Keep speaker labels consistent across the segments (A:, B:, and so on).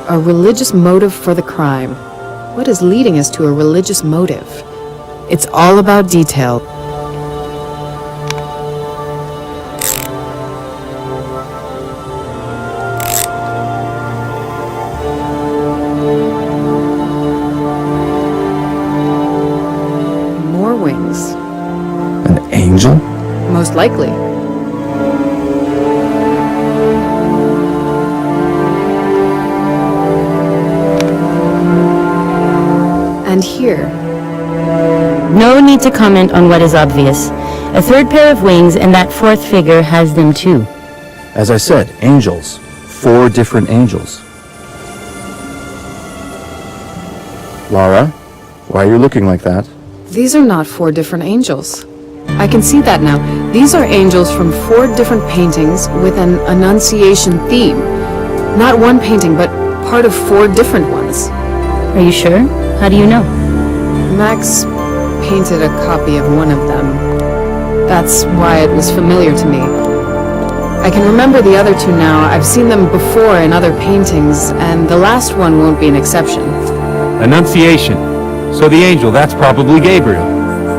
A: A religious motive for the crime. What is leading us to a religious motive? It's all about detail. More wings.
B: An angel?
A: Most likely. And here.
C: No need to comment on what is obvious. A third pair of wings, and that fourth figure has them too.
B: As I said, angels. 4 different angels. Lara, why are you looking like that?
A: These are not 4 different angels. I can see that now. These are angels from 4 different paintings with an Annunciation theme. Not one painting, but part of 4 different ones.
C: Are you sure? How do you know?
A: Max painted a copy of one of them. That's why it was familiar to me. I can remember the other 2 now. I've seen them before in other paintings, and the last one won't be an exception.
D: Annunciation. So the angel, that's probably Gabriel.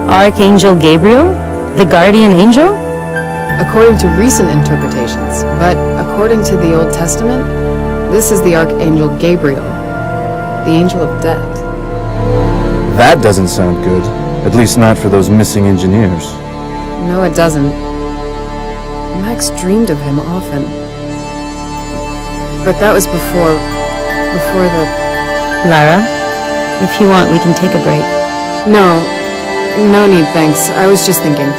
C: Archangel Gabriel? The guardian angel?
A: According to recent interpretations, but according to the Old Testament, this is the Archangel Gabriel, the angel of death.
B: That doesn't sound good. At least not for those missing engineers.
A: No, it doesn't. Max dreamed of him often. But that was before the...
C: Lara, if you want, we can take a break.
A: No need, thanks. I was just thinking.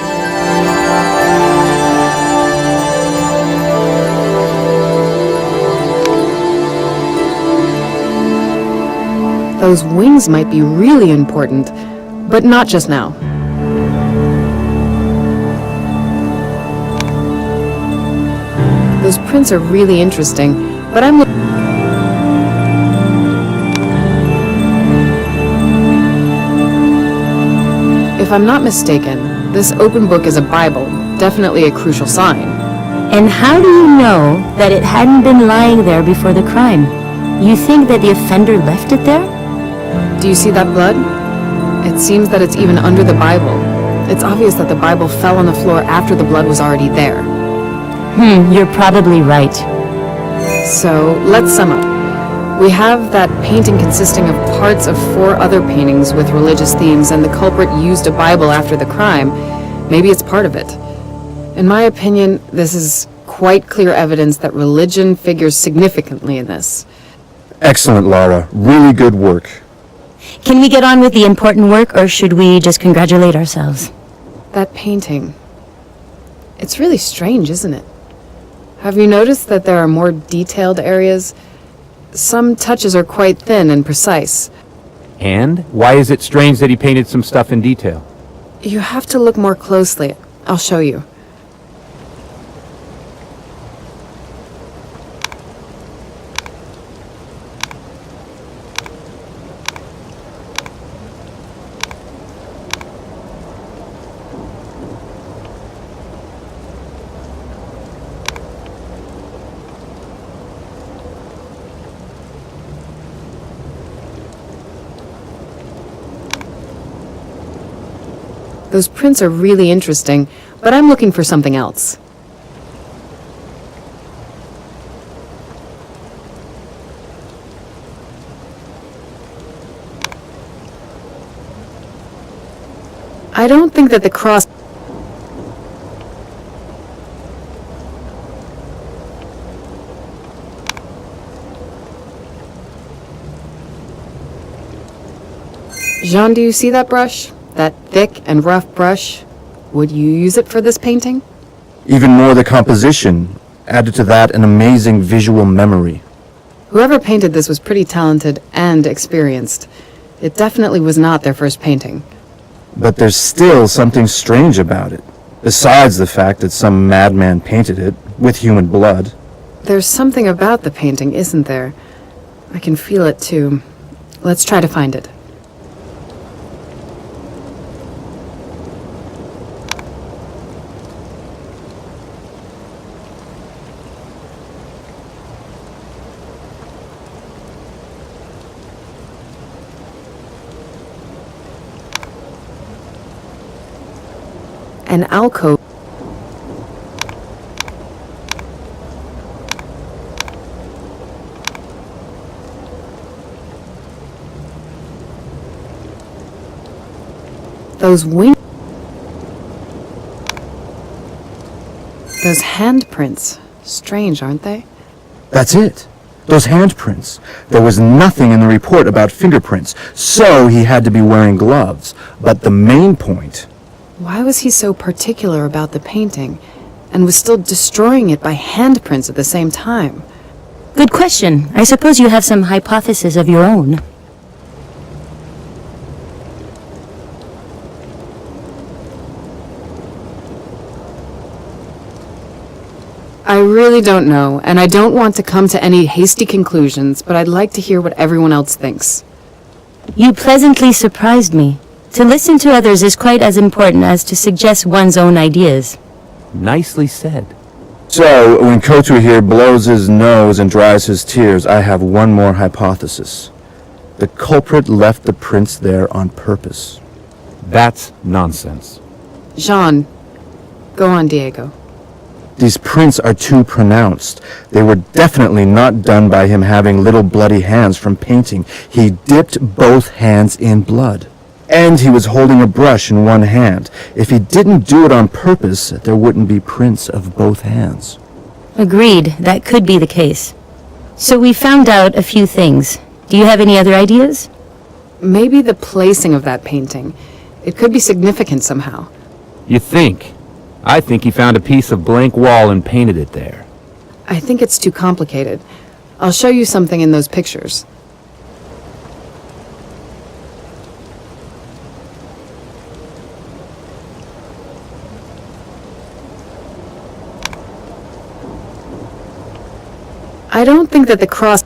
A: Those wings might be really important, but not just now. Those prints are really interesting, but if I'm not mistaken, this open book is a Bible, definitely a crucial sign.
C: And how do you know that it hadn't been lying there before the crime? You think that the offender left it there?
A: Do you see that blood? It seems that it's even under the Bible. It's obvious that the Bible fell on the floor after the blood was already there.
C: You're probably right.
A: So, let's sum up. We have that painting consisting of parts of 4 other paintings with religious themes, and the culprit used a Bible after the crime. Maybe it's part of it. In my opinion, this is quite clear evidence that religion figures significantly in this.
B: Excellent, Lara. Really good work.
C: Can we get on with the important work, or should we just congratulate ourselves?
A: That painting. It's really strange, isn't it? Have you noticed that there are more detailed areas? Some touches are quite thin and precise.
D: And why is it strange that he painted some stuff in detail?
A: You have to look more closely. I'll show you. Those prints are really interesting, but I'm looking for something else. I don't think that the cross... Jean, do you see that brush? That thick and rough brush? Would you use it for this painting?
B: Even more the composition. Added to that an amazing visual memory.
A: Whoever painted this was pretty talented and experienced. It definitely was not their first painting.
B: But there's still something strange about it. Besides the fact that some madman painted it, with human blood.
A: There's something about the painting, isn't there? I can feel it too. Let's try to find it. An alcove. Those handprints. Strange, aren't they?
B: That's it. Those handprints. There was nothing in the report about fingerprints, so he had to be wearing gloves. But the main point...
A: Why was he so particular about the painting, and was still destroying it by handprints at the same time?
C: Good question. I suppose you have some hypothesis of your own.
A: I really don't know, and I don't want to come to any hasty conclusions, but I'd like to hear what everyone else thinks.
C: You pleasantly surprised me. To listen to others is quite as important as to suggest one's own ideas.
D: Nicely said.
B: So, when Kotu here blows his nose and dries his tears, I have one more hypothesis. The culprit left the prints there on purpose.
D: That's nonsense.
A: Jean, go on, Diego.
B: These prints are too pronounced. They were definitely not done by him having little bloody hands from painting. He dipped both hands in blood. And he was holding a brush in one hand. If he didn't do it on purpose, there wouldn't be prints of both hands.
C: Agreed, that could be the case. So we found out a few things. Do you have any other ideas?
A: Maybe the placing of that painting. It could be significant somehow.
D: You think? I think he found a piece of blank wall and painted it there.
A: I think it's too complicated. I'll show you something in those pictures. I don't think that the cross...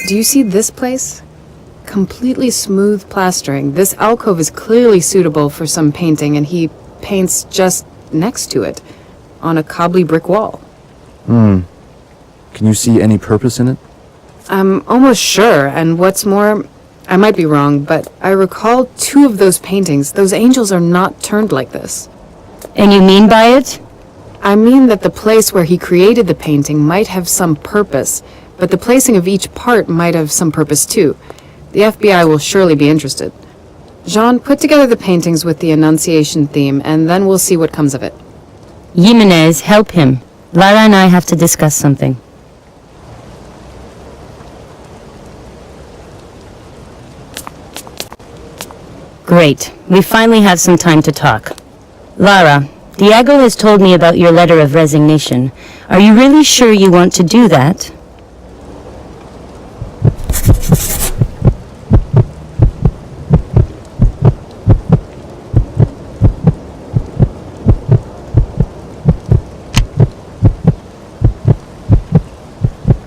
A: Do you see this place? Completely smooth plastering. This alcove is clearly suitable for some painting, and he paints just next to it, on a cobbly brick wall.
B: Can you see any purpose in it?
A: I'm almost sure, and what's more, I might be wrong, but I recall two of those paintings. Those angels are not turned like this.
C: And you mean by it?
A: I mean that the place where he created the painting might have some purpose, but the placing of each part might have some purpose too. The FBI will surely be interested. Jean, put together the paintings with the Annunciation theme, and then we'll see what comes of it.
C: Jimenez, help him. Lara and I have to discuss something. Great. We finally have some time to talk. Lara, Diego has told me about your letter of resignation. Are you really sure you want to do that?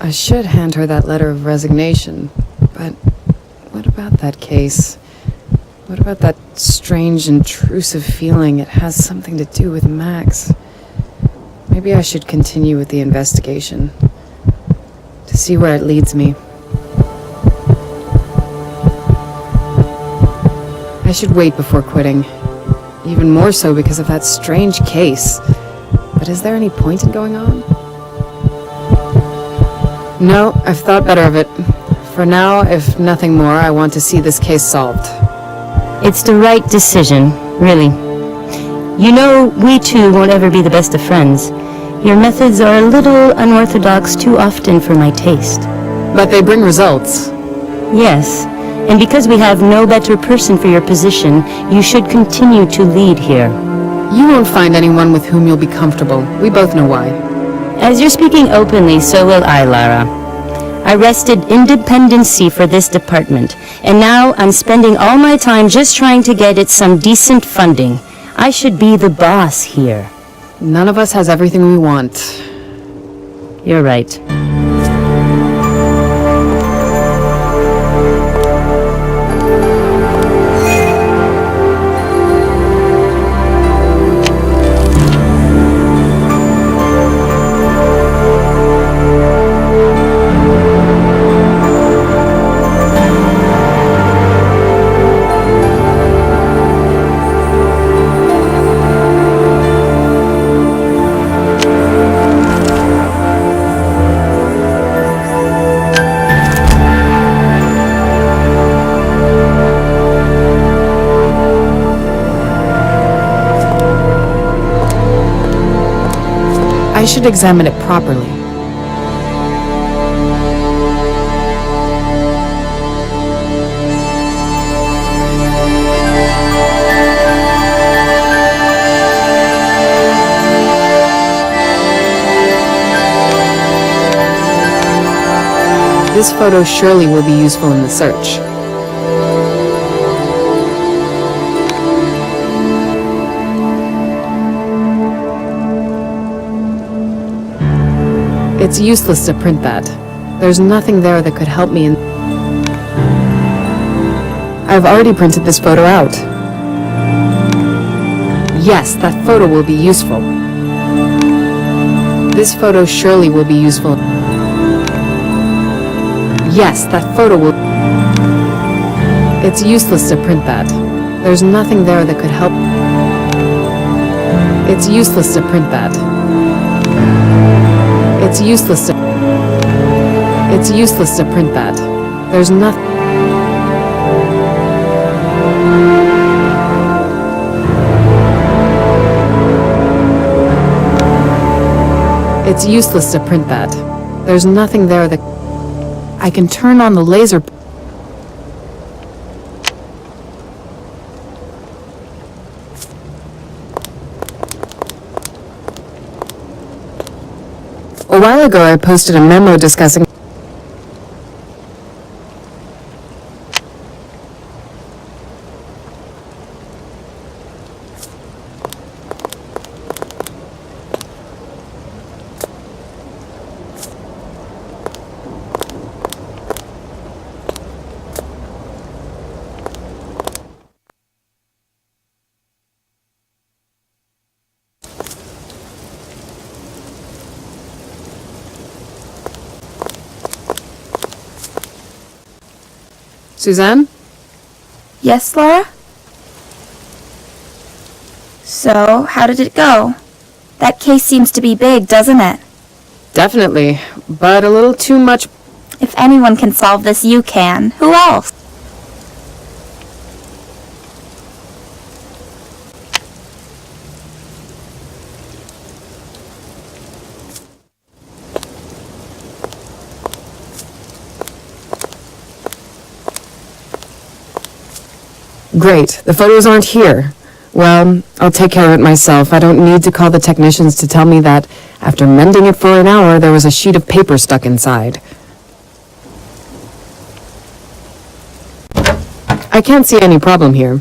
A: I should hand her that letter of resignation, but what about that case? What about that strange, intrusive feeling it has something to do with Max? Maybe I should continue with the investigation, to see where it leads me. I should wait before quitting, even more so because of that strange case. But is there any point in going on? No, I've thought better of it. For now, if nothing more, I want to see this case solved.
C: It's the right decision, really. You know, we two won't ever be the best of friends. Your methods are a little unorthodox too often for my taste.
A: But they bring results.
C: Yes, and because we have no better person for your position, you should continue to lead here.
A: You won't find anyone with whom you'll be comfortable. We both know why.
C: As you're speaking openly, so will I, Lara. I wrested independency for this department, and now I'm spending all my time just trying to get it some decent funding. I should be the boss here.
A: None of us has everything we want.
C: You're right.
A: I should examine it properly. This photo surely will be useful in the search. It's useless to print that. There's nothing there that could help me in... I've already printed this photo out. Yes, that photo will be useful. This photo surely will be useful. Yes, that photo will... It's useless to print that. There's nothing there that could help... It's useless to print that. It's useless to... It's useless to print that. There's nothing... It's useless to print that. There's nothing there that... I can turn on the laser... A while ago, I posted a memo discussing... Suzanne?
E: Yes, Laura? So, how did it go? That case seems to be big, doesn't it?
A: Definitely, but a little too much...
E: If anyone can solve this, you can. Who else?
A: Great, the photos aren't here. Well, I'll take care of it myself. I don't need to call the technicians to tell me that, after mending it for an hour, there was a sheet of paper stuck inside. I can't see any problem here.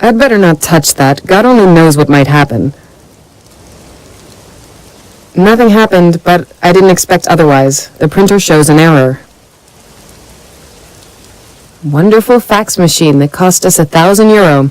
A: I'd better not touch that. God only knows what might happen. Nothing happened, but I didn't expect otherwise. The printer shows an error. Wonderful fax machine that cost us €1,000.